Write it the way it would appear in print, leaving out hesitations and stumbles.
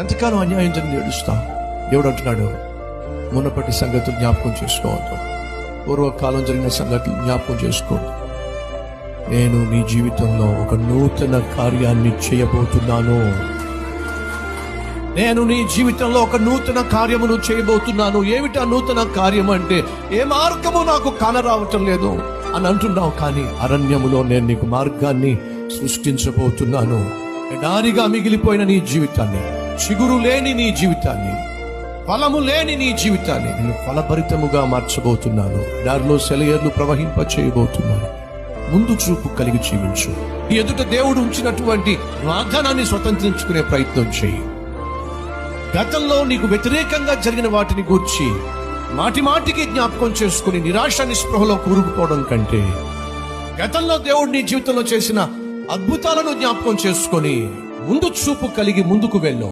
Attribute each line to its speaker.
Speaker 1: ఎంతకాలం అన్యాయం జరిగి ఏడుస్తావు? దేవుడు అంటున్నాడు, మునపటి సంగతులు జ్ఞాపకం చేసుకోవద్దు, పూర్వకాలం జరిగిన సంగతులు జ్ఞాపకం చేసుకోవద్దు. నేను నీ జీవితంలో ఒక నూతన కార్యాన్ని చేయబోతున్నాను. నేను నీ జీవితంలో ఒక నూతన కార్యమును చేయబోతున్నాను. ఏమిటా నూతన కార్యం అంటే, ఏ మార్గము నాకు కానరావటం లేదు అని అంటున్నావు, కానీ అరణ్యములో నేను నీకు మార్గాన్ని సృష్టించబోతున్నాను. ఎడారిగా మిగిలిపోయిన నీ జీవితాన్ని, చిగురు లేని నీ జీవితాన్ని, ఫలము లేని నీ జీవితాన్ని నేను ఫలభరితముగా మార్చబోతున్నాను. దారిలో సెలయేర్లు ప్రవహింప చేయబోతున్నాను. ముందు చూపు కలిగి జీవించు. ఎదుట దేవుడు ఉంచినటువంటి వాగ్దానాన్ని స్వతంత్రించుకునే ప్రయత్నం చేయి. గతంలో నీకు వ్యతిరేకంగా జరిగిన వాటిని గూర్చి మాటి మాటికి జ్ఞాపకం చేసుకుని నిరాశ నిస్పృహలో కూరుకుపోవడం కంటే, గతంలో దేవుడు నీ జీవితంలో చేసిన అద్భుతాలను జ్ఞాపకం చేసుకొని ముందు చూపు కలిగి ముందుకు వెళ్ళు.